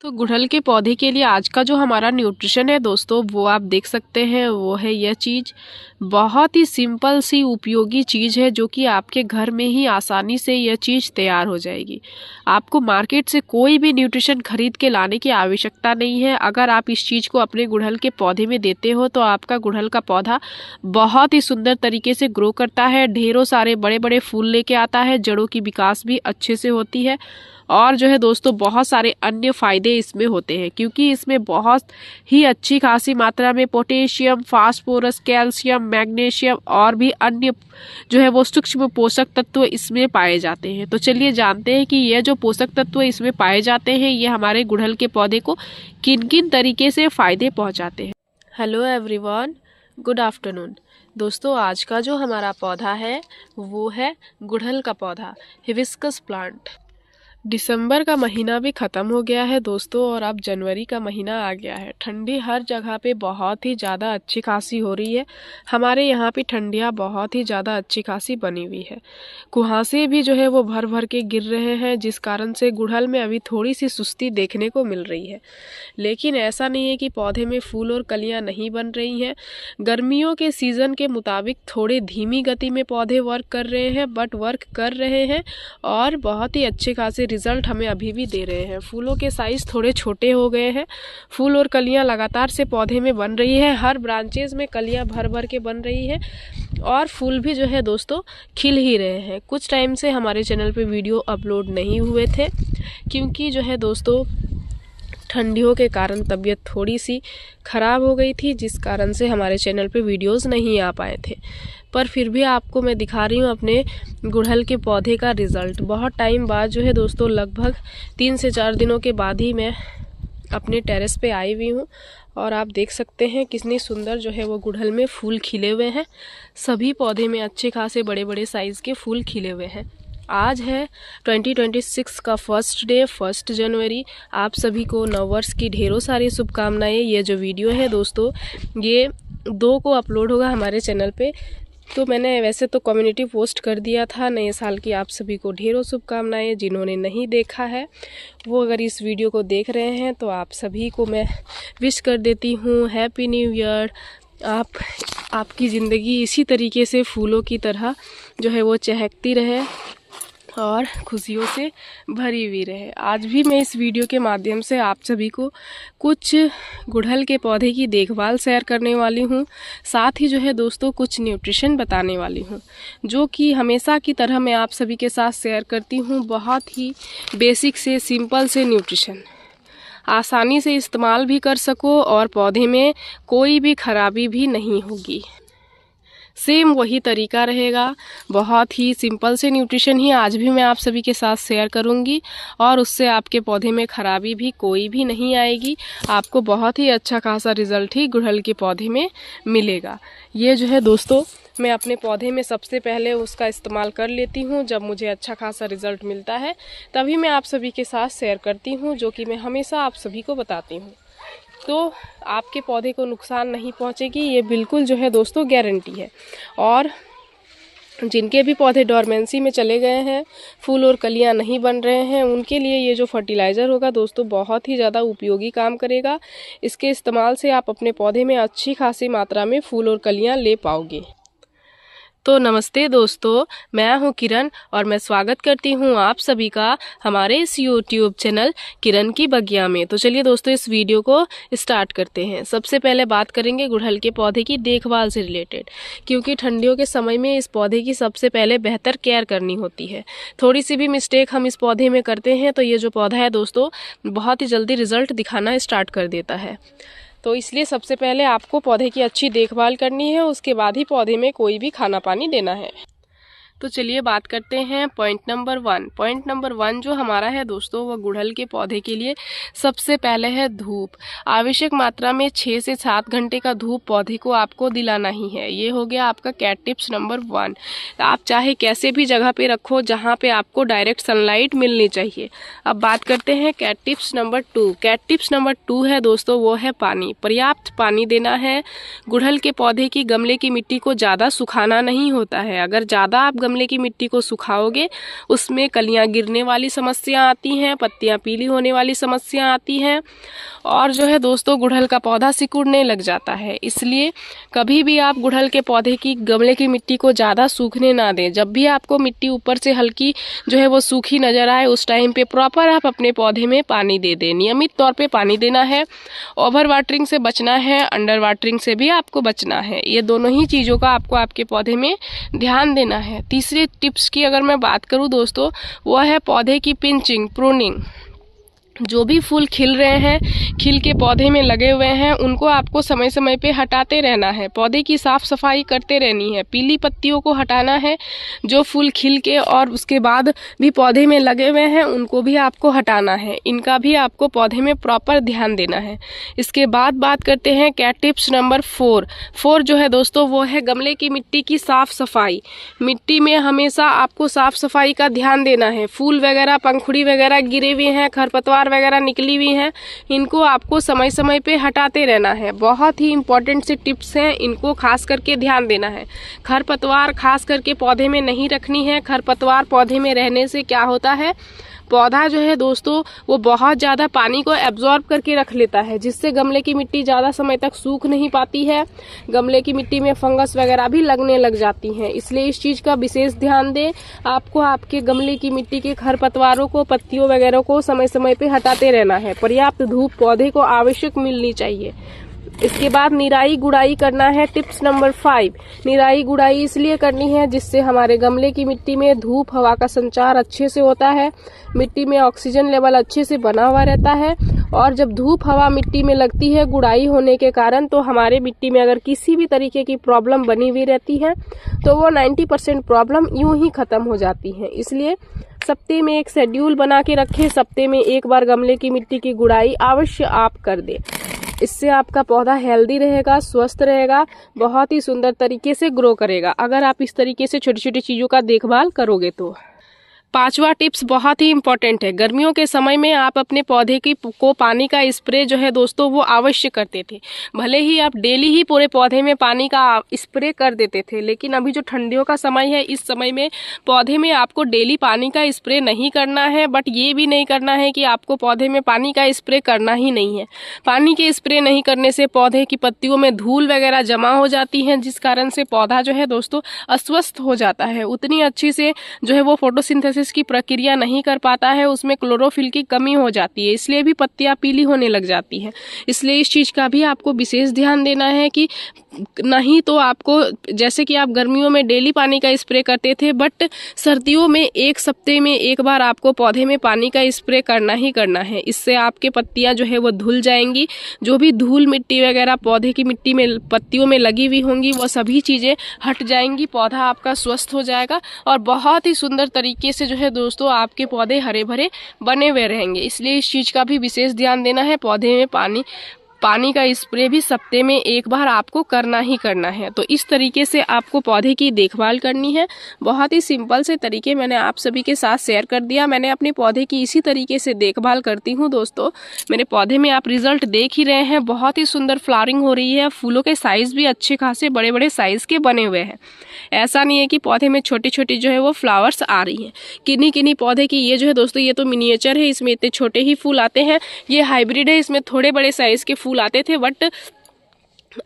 तो गुड़हल के पौधे के लिए आज का जो हमारा न्यूट्रिशन है दोस्तों, वो आप देख सकते हैं। वो है यह चीज़, बहुत ही सिंपल सी उपयोगी चीज़ है जो कि आपके घर में ही आसानी से यह चीज़ तैयार हो जाएगी। आपको मार्केट से कोई भी न्यूट्रिशन खरीद के लाने की आवश्यकता नहीं है। अगर आप इस चीज़ को अपने गुड़हल के पौधे में देते हो तो आपका गुड़हल का पौधा बहुत ही सुंदर तरीके से ग्रो करता है, ढेरों सारे बड़े बड़े फूल लेके आता है, जड़ों की विकास भी अच्छे से होती है और जो है दोस्तों बहुत सारे अन्य फायदे इसमें होते हैं, क्योंकि इसमें बहुत ही अच्छी खासी मात्रा में पोटेशियम, फास्फोरस, कैल्शियम, मैग्नीशियम और भी अन्य जो है वो सूक्ष्म पोषक तत्व इसमें पाए जाते हैं। तो चलिए जानते हैं कि यह जो पोषक तत्व इसमें पाए जाते हैं ये हमारे गुड़हल के पौधे को किन किन तरीके से फायदे पहुंचाते हैं। Hello everyone, good afternoon. दोस्तों आज का जो हमारा पौधा है वो है गुड़हल का पौधा, हिबिस्कस प्लांट। दिसंबर का महीना भी ख़त्म हो गया है दोस्तों और अब जनवरी का महीना आ गया है। ठंडी हर जगह पे बहुत ही ज़्यादा अच्छी खासी हो रही है। हमारे यहाँ पे ठंडियाँ बहुत ही ज़्यादा अच्छी खासी बनी हुई है। कुहासे भी जो है वो भर भर के गिर रहे हैं, जिस कारण से गुड़हल में अभी थोड़ी सी सुस्ती देखने को मिल रही है। लेकिन ऐसा नहीं है कि पौधे में फूल और कलियाँ नहीं बन रही हैं। गर्मियों के सीज़न के मुताबिक थोड़े धीमी गति में पौधे वर्क कर रहे हैं, बट वर्क कर रहे हैं और बहुत ही अच्छे खासे रिजल्ट हमें अभी भी दे रहे हैं। फूलों के साइज थोड़े छोटे हो गए हैं। फूल और कलियां लगातार से पौधे में बन रही है, हर ब्रांचेज में कलियां भर भर के बन रही है और फूल भी जो है दोस्तों खिल ही रहे हैं। कुछ टाइम से हमारे चैनल पे वीडियो अपलोड नहीं हुए थे क्योंकि जो है दोस्तों ठंडियों के कारण तबीयत थोड़ी सी ख़राब हो गई थी, जिस कारण से हमारे चैनल पे वीडियोस नहीं आ पाए थे। पर फिर भी आपको मैं दिखा रही हूँ अपने गुड़हल के पौधे का रिज़ल्ट। बहुत टाइम बाद जो है दोस्तों, लगभग 3 से 4 दिनों के बाद ही मैं अपने टेरेस पे आई हुई हूँ और आप देख सकते हैं कितनी सुंदर जो है वो गुड़हल में फूल खिले हुए हैं। सभी पौधे में अच्छे खासे बड़े बड़े साइज़ के फूल खिले हुए हैं। आज है 2026 का फर्स्ट डे, 1 जनवरी। आप सभी को नववर्ष की ढेरों सारी शुभकामनाएं। ये जो वीडियो है दोस्तों ये 2 को अपलोड होगा हमारे चैनल पे। तो मैंने वैसे तो कम्युनिटी पोस्ट कर दिया था नए साल की आप सभी को ढेरों शुभकामनाएं। जिन्होंने नहीं देखा है वो अगर इस वीडियो को देख रहे हैं तो आप सभी को मैं विश कर देती हूँ हैप्पी न्यू ईयर। आपकी ज़िंदगी इसी तरीके से फूलों की तरह जो है वो चहकती रहे और खुशियों से भरी हुई रहे। आज भी मैं इस वीडियो के माध्यम से आप सभी को कुछ गुड़हल के पौधे की देखभाल शेयर करने वाली हूँ, साथ ही जो है दोस्तों कुछ न्यूट्रिशन बताने वाली हूँ, जो कि हमेशा की तरह मैं आप सभी के साथ शेयर करती हूँ। बहुत ही बेसिक से सिंपल से न्यूट्रिशन, आसानी से इस्तेमाल भी कर सको और पौधे में कोई भी खराबी भी नहीं होगी। सेम वही तरीका रहेगा, बहुत ही सिंपल से न्यूट्रिशन ही आज भी मैं आप सभी के साथ शेयर करूंगी और उससे आपके पौधे में खराबी भी कोई भी नहीं आएगी। आपको बहुत ही अच्छा खासा रिजल्ट ही गुड़हल के पौधे में मिलेगा। ये जो है दोस्तों मैं अपने पौधे में सबसे पहले उसका इस्तेमाल कर लेती हूँ। जब मुझे अच्छा खासा रिजल्ट मिलता है तभी मैं आप सभी के साथ शेयर करती हूँ, जो कि मैं हमेशा आप सभी को बताती हूँ। तो आपके पौधे को नुकसान नहीं पहुंचेगी, ये बिल्कुल जो है दोस्तों गारंटी है। और जिनके भी पौधे डोरमेंसी में चले गए हैं, फूल और कलियां नहीं बन रहे हैं, उनके लिए ये जो फर्टिलाइज़र होगा दोस्तों बहुत ही ज़्यादा उपयोगी काम करेगा। इसके इस्तेमाल से आप अपने पौधे में अच्छी खासी मात्रा में फूल और कलियां ले पाओगे। तो नमस्ते दोस्तों, मैं हूं किरण और मैं स्वागत करती हूं आप सभी का हमारे इस YouTube चैनल किरण की बगिया में। तो चलिए दोस्तों इस वीडियो को स्टार्ट करते हैं। सबसे पहले बात करेंगे गुड़हल के पौधे की देखभाल से रिलेटेड, क्योंकि ठंडियों के समय में इस पौधे की सबसे पहले बेहतर केयर करनी होती है। थोड़ी सी भी मिस्टेक हम इस पौधे में करते हैं तो ये जो पौधा है दोस्तों बहुत ही जल्दी रिजल्ट दिखाना स्टार्ट कर देता है। तो इसलिए सबसे पहले आपको पौधे की अच्छी देखभाल करनी है, उसके बाद ही पौधे में कोई भी खाना पानी देना है। तो चलिए बात करते हैं पॉइंट नंबर 1। पॉइंट नंबर 1 जो हमारा है दोस्तों वो गुड़हल के पौधे के लिए सबसे पहले है धूप। आवश्यक मात्रा में 6 से 7 घंटे का धूप पौधे को आपको दिलाना ही है। ये हो गया आपका कैट टिप्स नंबर 1। आप चाहे कैसे भी जगह पे रखो जहाँ पे आपको डायरेक्ट सनलाइट मिलनी चाहिए। अब बात करते हैं CAT tips number 2। CAT tips number 2 है दोस्तों वो है पानी। पर्याप्त पानी देना है। गुड़हल के पौधे की गमले की मिट्टी को ज़्यादा सुखाना नहीं होता है। अगर ज़्यादा आप गमले की मिट्टी को सुखाओगे उसमें कलियां गिरने वाली समस्या आती हैं, पत्तियां पीली होने वाली समस्या आती हैं और जो है दोस्तों गुड़हल का पौधा सिकुड़ने लग जाता है। इसलिए कभी भी आप गुड़हल के पौधे की गमले की मिट्टी को ज़्यादा सूखने ना दें। जब भी आपको मिट्टी ऊपर से हल्की जो है वो सूखी नज़र आए उस टाइम पे प्रॉपर आप अपने पौधे में पानी दे दें। नियमित तौर पे पानी देना है, ओवर वाटरिंग से बचना है, अंडर वाटरिंग से भी आपको बचना है। ये दोनों ही चीज़ों का आपको आपके पौधे में ध्यान देना है। तीसरे टिप्स की अगर मैं बात करूँ दोस्तों, वो है पौधे की पिंचिंग, प्रूनिंग। जो भी फूल खिल रहे हैं, खिल के पौधे में लगे हुए हैं, उनको आपको समय समय पे हटाते रहना है। पौधे की साफ सफाई करते रहनी है। पीली पत्तियों को हटाना है, जो फूल खिल के और उसके बाद भी पौधे में लगे हुए हैं उनको भी आपको हटाना है। इनका भी आपको पौधे में प्रॉपर ध्यान देना है। इसके बाद बात करते हैं क्या टिप्स नंबर 4 जो है दोस्तों वो है गमले की मिट्टी की साफ सफाई। मिट्टी में हमेशा आपको साफ सफाई का ध्यान देना है। फूल वगैरह, पंखुड़ी वगैरह गिरे हुए हैं, खरपतवार वगैरह निकली हुई हैं, इनको आपको समय समय पे हटाते रहना है। बहुत ही इंपॉर्टेंट से टिप्स हैं, इनको खास करके ध्यान देना है। खरपतवार खास करके पौधे में नहीं रखनी है। खरपतवार पौधे में रहने से क्या होता है, पौधा जो है दोस्तों वो बहुत ज़्यादा पानी को एब्जॉर्ब करके रख लेता है, जिससे गमले की मिट्टी ज़्यादा समय तक सूख नहीं पाती है। गमले की मिट्टी में फंगस वगैरह भी लगने लग जाती हैं। इसलिए इस चीज़ का विशेष ध्यान दें। आपको आपके गमले की मिट्टी के खरपतवारों को, पत्तियों वगैरह को समय समय पे हटाते रहना है। पर्याप्त धूप पौधे को आवश्यक मिलनी चाहिए। इसके बाद निराई गुड़ाई करना है। टिप्स नंबर 5, निराई गुड़ाई इसलिए करनी है जिससे हमारे गमले की मिट्टी में धूप हवा का संचार अच्छे से होता है, मिट्टी में ऑक्सीजन लेवल अच्छे से बना हुआ रहता है। और जब धूप हवा मिट्टी में लगती है गुड़ाई होने के कारण, तो हमारे मिट्टी में अगर किसी भी तरीके की प्रॉब्लम बनी हुई रहती है तो वो 90% प्रॉब्लम यूं ही खत्म हो जाती है। इसलिए सप्ताह में एक शेड्यूल बना के रखें, सप्ताह में एक बार गमले की मिट्टी की गुड़ाई अवश्य आप कर दें। इससे आपका पौधा हेल्दी रहेगा, स्वस्थ रहेगा, बहुत ही सुंदर तरीके से ग्रो करेगा अगर आप इस तरीके से छोटी छोटी चीज़ों का देखभाल करोगे तो। 5वां टिप्स बहुत ही इंपॉर्टेंट है। गर्मियों के समय में आप अपने पौधे को पानी का स्प्रे जो है दोस्तों वो अवश्य करते थे। भले ही आप डेली ही पूरे पौधे में पानी का स्प्रे कर देते थे, लेकिन अभी जो ठंडियों का समय है इस समय में पौधे में आपको डेली पानी का स्प्रे नहीं करना है। बट ये भी नहीं करना है कि आपको पौधे में पानी का स्प्रे करना ही नहीं है। पानी के स्प्रे नहीं करने से पौधे की पत्तियों में धूल वगैरह जमा हो जाती है, जिस कारण से पौधा जो है दोस्तों अस्वस्थ हो जाता है। उतनी अच्छी से जो है वो फोटोसिंथेसिस की प्रक्रिया नहीं कर पाता है, उसमें क्लोरोफिल की कमी हो जाती है, इसलिए भी पत्तियां पीली होने लग जाती है। इसलिए इस चीज़ का भी आपको विशेष ध्यान देना है कि नहीं तो आपको, जैसे कि आप गर्मियों में डेली पानी का स्प्रे करते थे, बट सर्दियों में एक सप्ताह में एक बार आपको पौधे में पानी का स्प्रे करना ही करना है। इससे आपके पत्तियां जो है वो धुल जाएंगी। जो भी धूल मिट्टी वगैरह पौधे की मिट्टी में पत्तियों में लगी हुई होंगी वो सभी चीज़ें हट जाएंगी, पौधा आपका स्वस्थ हो जाएगा और बहुत ही सुंदर तरीके से जो है दोस्तों आपके पौधे हरे भरे बने हुए रहेंगे। इसलिए इस चीज़ का भी विशेष ध्यान देना है। पौधे में पानी का स्प्रे भी सप्ताह में एक बार आपको करना ही करना है। तो इस तरीके से आपको पौधे की देखभाल करनी है। बहुत ही सिंपल से तरीके मैंने आप सभी के साथ शेयर कर दिया। मैंने अपने पौधे की इसी तरीके से देखभाल करती हूँ दोस्तों। मेरे पौधे में आप रिजल्ट देख ही रहे हैं, बहुत ही सुंदर फ्लावरिंग हो रही है। फूलों के साइज़ भी अच्छे खासे बड़े बड़े साइज़ के बने हुए हैं। ऐसा नहीं है कि पौधे में छोटे छोटे जो है वो फ्लावर्स आ रही हैं। किन्हीं पौधे की ये जो है दोस्तों ये तो मिनिएचर है, इसमें इतने छोटे ही फूल आते हैं। ये हाइब्रिड है, इसमें थोड़े बड़े साइज़ के फूल आते थे, बट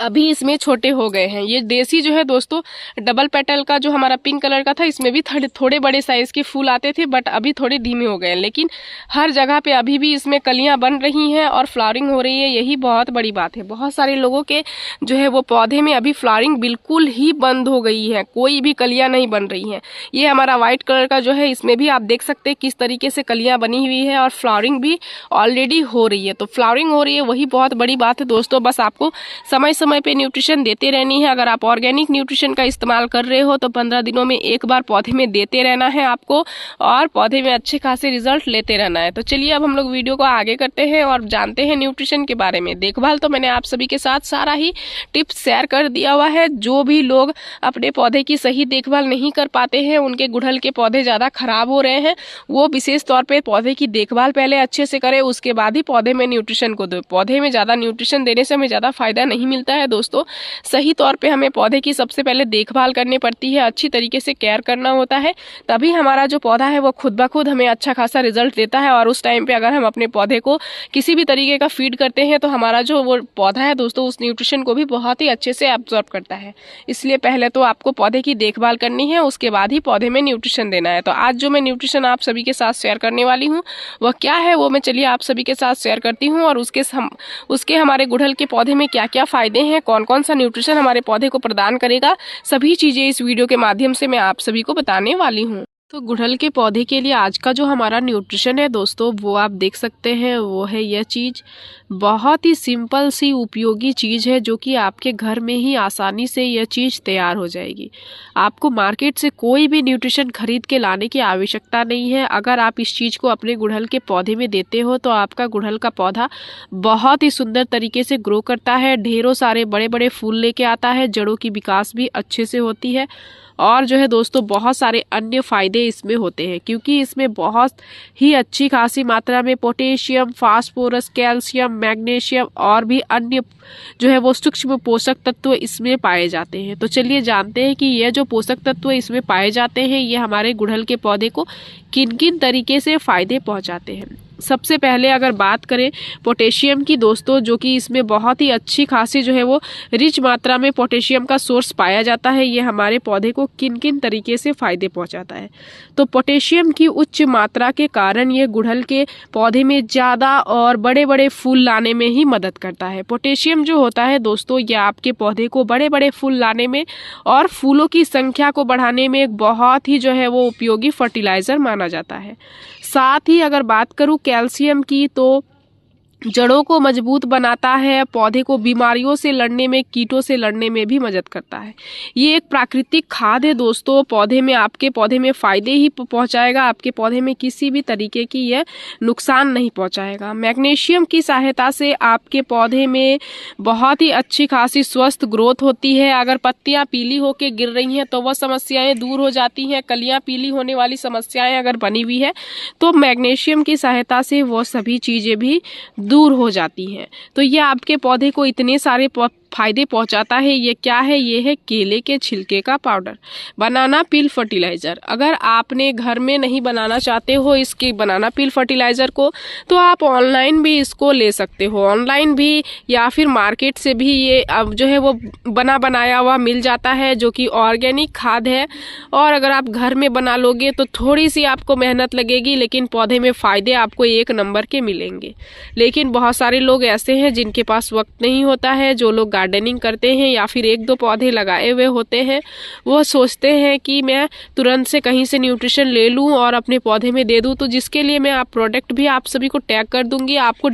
अभी इसमें छोटे हो गए हैं। ये देसी जो है दोस्तों डबल पेटल का जो हमारा पिंक कलर का था, इसमें भी थोड़े बड़े साइज के फूल आते थे, बट अभी थोड़े धीमे हो गए हैं। लेकिन हर जगह पे अभी भी इसमें कलियां बन रही हैं और फ्लावरिंग हो रही है, यही बहुत बड़ी बात है। बहुत सारे लोगों के जो है वो पौधे में अभी फ्लावरिंग बिल्कुल ही बंद हो गई है, कोई भी कलियां नहीं बन रही हैं। ये हमारा व्हाइट कलर का जो है, इसमें भी आप देख सकते हैं किस तरीके से कलियां बनी हुई है और फ्लावरिंग भी ऑलरेडी हो रही है। तो फ्लावरिंग हो रही है, वही बहुत बड़ी बात है दोस्तों। बस आपको समय पे न्यूट्रिशन देते रहनी है। अगर आप ऑर्गेनिक न्यूट्रिशन का इस्तेमाल कर रहे हो तो 15 दिनों में एक बार पौधे में देते रहना है आपको, और पौधे में अच्छे खासे रिजल्ट लेते रहना है। तो चलिए अब हम लोग वीडियो को आगे करते हैं और जानते हैं न्यूट्रिशन के बारे में। देखभाल तो मैंने आप सभी के साथ सारा ही टिप्स शेयर कर दिया हुआ है। जो भी लोग अपने पौधे की सही देखभाल नहीं कर पाते हैं, उनके गुड़हल के पौधे ज़्यादा खराब हो रहे हैं, वो विशेष तौर पर पौधे की देखभाल पहले अच्छे से करें, उसके बाद ही पौधे में न्यूट्रिशन को दो। पौधे में ज़्यादा न्यूट्रिशन देने से हमें ज़्यादा फायदा नहीं मिलता मिलता है दोस्तों। सही तौर पे हमें पौधे की सबसे पहले देखभाल करनी पड़ती है, अच्छी तरीके से केयर करना होता है, तभी हमारा जो पौधा है वो खुद ब खुद हमें अच्छा खासा रिजल्ट देता है। और उस टाइम पे अगर हम अपने पौधे को किसी भी तरीके का फीड करते हैं तो हमारा जो वो पौधा है दोस्तों उस न्यूट्रिशन को भी बहुत ही अच्छे से एब्जॉर्ब करता है। इसलिए पहले तो आपको पौधे की देखभाल करनी है, उसके बाद ही पौधे में न्यूट्रिशन देना है। तो आज जो मैं न्यूट्रिशन आप सभी के साथ शेयर करने वाली हूँ वह क्या है, वो मैं चलिए आप सभी के साथ शेयर करती हूँ। और उसके हमारे गुड़हल के पौधे में क्या क्या फायदे हैं, कौन कौन सा न्यूट्रिशन हमारे पौधे को प्रदान करेगा, सभी चीज़ें इस वीडियो के माध्यम से मैं आप सभी को बताने वाली हूँ। तो गुड़हल के पौधे के लिए आज का जो हमारा न्यूट्रिशन है दोस्तों वो आप देख सकते हैं, वो है यह चीज़। बहुत ही सिंपल सी उपयोगी चीज़ है जो कि आपके घर में ही आसानी से यह चीज़ तैयार हो जाएगी। आपको मार्केट से कोई भी न्यूट्रिशन खरीद के लाने की आवश्यकता नहीं है। अगर आप इस चीज़ को अपने गुड़हल के पौधे में देते हो तो आपका गुड़हल का पौधा बहुत ही सुंदर तरीके से ग्रो करता है, ढेरों सारे बड़े बड़े फूल लेके आता है, जड़ों की विकास भी अच्छे से होती है। और जो है दोस्तों बहुत सारे अन्य फायदे इसमें होते हैं क्योंकि इसमें बहुत ही अच्छी खासी मात्रा में पोटेशियम, फास्फोरस, कैल्शियम, मैग्नीशियम और भी अन्य जो है वो सूक्ष्म पोषक तत्व इसमें पाए जाते हैं। तो चलिए जानते हैं कि ये जो पोषक तत्व इसमें पाए जाते हैं ये हमारे गुड़हल के पौधे को किन किन तरीके से फायदे पहुंचाते हैं। सबसे पहले अगर बात करें पोटेशियम की दोस्तों, जो कि इसमें बहुत ही अच्छी खासी जो है वो रिच मात्रा में पोटेशियम का सोर्स पाया जाता है, ये हमारे पौधे को किन किन तरीके से फायदे पहुंचाता है। तो पोटेशियम की उच्च मात्रा के कारण ये गुड़हल के पौधे में ज़्यादा और बड़े बड़े फूल लाने में ही मदद करता है। पोटेशियम जो होता है दोस्तों ये आपके पौधे को बड़े बड़े फूल लाने में और फूलों की संख्या को बढ़ाने में एक बहुत ही जो है वो उपयोगी फर्टिलाइज़र माना जाता है। साथ ही अगर बात करूं कैल्शियम की तो जड़ों को मजबूत बनाता है, पौधे को बीमारियों से लड़ने में, कीटों से लड़ने में भी मदद करता है। ये एक प्राकृतिक खाद है दोस्तों, पौधे में आपके पौधे में फ़ायदे ही पहुंचाएगा, आपके पौधे में किसी भी तरीके की यह नुकसान नहीं पहुंचाएगा। मैग्नीशियम की सहायता से आपके पौधे में बहुत ही अच्छी खासी स्वस्थ ग्रोथ होती है। अगर पत्तियाँ पीली होकर गिर रही हैं तो वह समस्याएँ दूर हो जाती हैं। कलियाँ पीली होने वाली समस्याएँ अगर बनी हुई है तो मैग्नीशियम की सहायता से वो सभी चीज़ें भी दूर हो जाती हैं। तो ये आपके पौधे को इतने सारे फायदे पहुंचाता है। ये क्या है, ये है केले के छिलके का पाउडर, बनाना पील फर्टिलाइज़र। अगर आपने घर में नहीं बनाना चाहते हो इसके बनाना पील फर्टिलाइज़र को तो आप ऑनलाइन भी इसको ले सकते हो, ऑनलाइन भी या फिर मार्केट से भी ये अब जो है वो बना बनाया हुआ मिल जाता है जो कि ऑर्गेनिक खाद है। और अगर आप घर में बना लोगे तो थोड़ी सी आपको मेहनत लगेगी लेकिन पौधे में फ़ायदे आपको एक नंबर के मिलेंगे। लेकिन बहुत सारे लोग ऐसे हैं जिनके पास वक्त नहीं होता है, जो लोग गार्डनिंग करते हैं या फिर एक दो पौधे लगाए हुए होते हैं, वो सोचते हैं कि मैं तुरंत से कहीं से न्यूट्रिशन ले लूं और अपने पौधे में दे दूं। तो जिसके लिए मैं आप प्रोडक्ट भी आप सभी को टैग कर दूंगी, आपको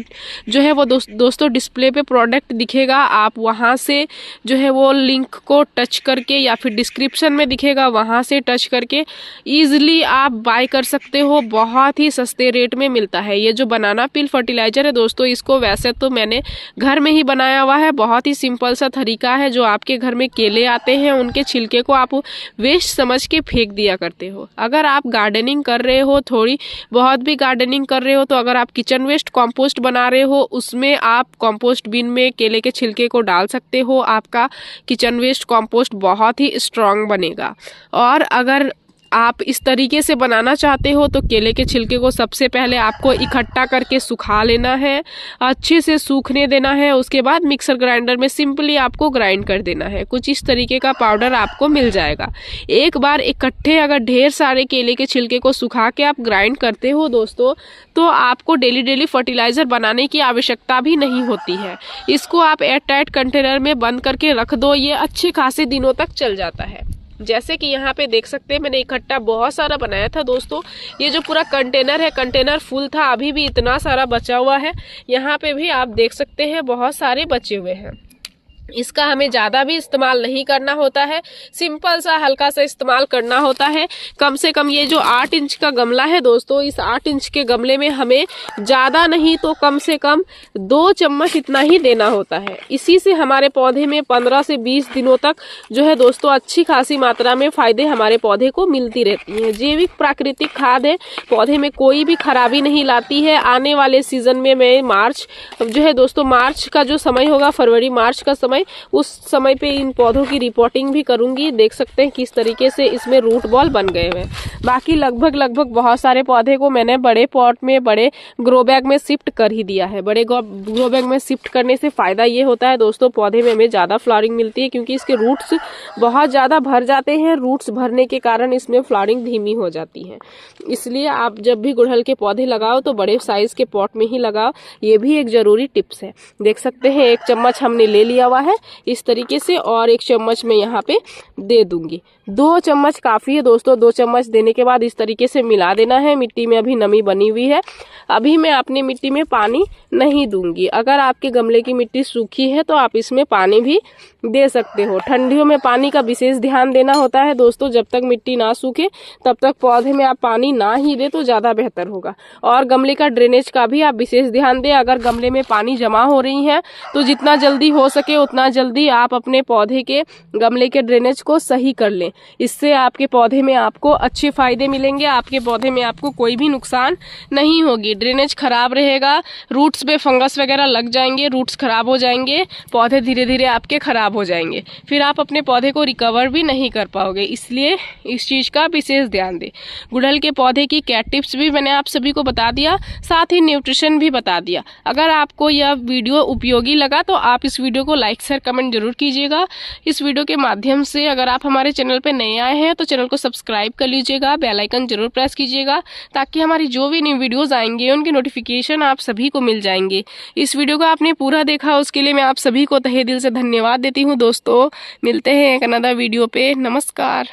जो है वो दोस्तों डिस्प्ले पे प्रोडक्ट दिखेगा, आप वहां से जो है वो लिंक को टच करके या फिर डिस्क्रिप्शन में दिखेगा वहां से टच करके ईजिली आप बाय कर सकते हो। बहुत ही सस्ते रेट में मिलता है। ये जो बनाना पील फर्टिलाइज़र है दोस्तों, इसको वैसे तो मैंने घर में ही बनाया हुआ है, बहुत ही सिंपल सा तरीका है। जो आपके घर में केले आते हैं उनके छिलके को आप वेस्ट समझ के फेंक दिया करते हो। अगर आप गार्डनिंग कर रहे हो, थोड़ी बहुत भी गार्डनिंग कर रहे हो, तो अगर आप किचन वेस्ट कंपोस्ट बना रहे हो उसमें आप कंपोस्ट बिन में केले के छिलके को डाल सकते हो। आपका किचन वेस्ट कंपोस्ट बहुत ही स्ट्रांग बनेगा। और अगर आप इस तरीके से बनाना चाहते हो तो केले के छिलके को सबसे पहले आपको इकट्ठा करके सुखा लेना है, अच्छे से सूखने देना है। उसके बाद मिक्सर ग्राइंडर में सिंपली आपको ग्राइंड कर देना है। कुछ इस तरीके का पाउडर आपको मिल जाएगा। एक बार इकट्ठे अगर ढेर सारे केले के छिलके को सुखा के आप ग्राइंड करते हो दोस्तों तो आपको डेली डेली फर्टिलाइज़र बनाने की आवश्यकता भी नहीं होती है। इसको आप एयर टाइट कंटेनर में बंद करके रख दो, ये अच्छे खासे दिनों तक चल जाता है। जैसे कि यहाँ पे देख सकते हैं मैंने इकट्ठा बहुत सारा बनाया था दोस्तों। ये जो पूरा कंटेनर है, कंटेनर फुल था, अभी भी इतना सारा बचा हुआ है। यहाँ पे भी आप देख सकते हैं बहुत सारे बचे हुए हैं। इसका हमें ज़्यादा भी इस्तेमाल नहीं करना होता है, सिंपल सा हल्का सा इस्तेमाल करना होता है। कम से कम ये जो 8 इंच का गमला है दोस्तों, इस 8 इंच के गमले में हमें ज़्यादा नहीं तो कम से कम 2 चम्मच इतना ही देना होता है। इसी से हमारे पौधे में 15 से 20 दिनों तक जो है दोस्तों अच्छी खासी मात्रा में फ़ायदे हमारे पौधे को मिलती रहती हैं। जैविक प्राकृतिक खाद है, पौधे में कोई भी खराबी नहीं लाती है। आने वाले सीज़न में मैं मार्च जो है दोस्तों, मार्च का जो समय होगा, फरवरी मार्च का समय, समय उस समय पे इन पौधों की रिपोर्टिंग भी करूंगी। देख सकते हैं किस तरीके से इसमें रूट बॉल बन गए हुए। बाकी लगभग बहुत सारे पौधे को मैंने बड़े पॉट में, बड़े ग्रो बैग में शिफ्ट कर ही दिया है। बड़े ग्रो बैग में शिफ्ट करने से फायदा ये होता है दोस्तों, पौधे में हमें ज्यादा फ्लावरिंग मिलती है, क्योंकि इसके रूट्स बहुत ज्यादा भर जाते हैं। रूट्स भरने के कारण इसमें फ्लावरिंग धीमी हो जाती है। इसलिए आप जब भी गुड़हल के पौधे लगाओ तो बड़े साइज के पॉट में ही लगाओ। ये भी एक जरूरी टिप्स है। देख सकते हैं 1 चम्मच हमने ले लिया हुआ है इस तरीके से, और 1 चम्मच मैं यहाँ पे दे दूंगी। 2 चम्मच काफी है दोस्तों। 2 चम्मच देने के बाद इस तरीके से मिला देना है। मिट्टी में अभी नमी बनी हुई है। अभी मैं अपनी मिट्टी में पानी नहीं दूंगी। अगर आपके गमले की मिट्टी सूखी है तो आप इसमें पानी भी दे सकते हो। ठंडियों में पानी का विशेष ध्यान देना होता है दोस्तों। जब तक मिट्टी ना सूखे तब तक पौधे में आप पानी ना ही दे तो ज्यादा बेहतर होगा। और गमले का ड्रेनेज का भी आप विशेष ध्यान दें। अगर गमले में पानी जमा हो रही है तो जितना जल्दी हो सके उतना जल्दी आप अपने पौधे के गमले के ड्रेनेज को सही कर लें। इससे आपके पौधे में आपको अच्छे फायदे मिलेंगे। आपके पौधे में आपको कोई भी नुकसान नहीं होगी। ड्रेनेज खराब रहेगा, रूट्स पे फंगस वगैरह लग जाएंगे, रूट्स खराब हो जाएंगे, पौधे धीरे धीरे आपके खराब हो जाएंगे, फिर आप अपने पौधे को रिकवर भी नहीं कर पाओगे। इसलिए इस चीज का विशेष ध्यान दें। गुड़हल के पौधे की केयर टिप्स भी मैंने आप सभी को बता दिया, साथ ही न्यूट्रिशन भी बता दिया। अगर आपको यह वीडियो उपयोगी लगा तो आप इस वीडियो को लाइक शेयर कमेंट जरूर कीजिएगा। इस वीडियो के माध्यम से अगर आप हमारे चैनल पर नए आए हैं तो चैनल को सब्सक्राइब कर लीजिएगा, बेल आइकन जरूर प्रेस कीजिएगा, ताकि हमारी जो भी न्यू वीडियोस आएंगे उनके नोटिफिकेशन आप सभी को मिल जाएंगे। इस वीडियो को आपने पूरा देखा उसके लिए मैं आप सभी को तहे दिल से धन्यवाद देती हूँ दोस्तों। मिलते हैं एक अनदर वीडियो पे। नमस्कार।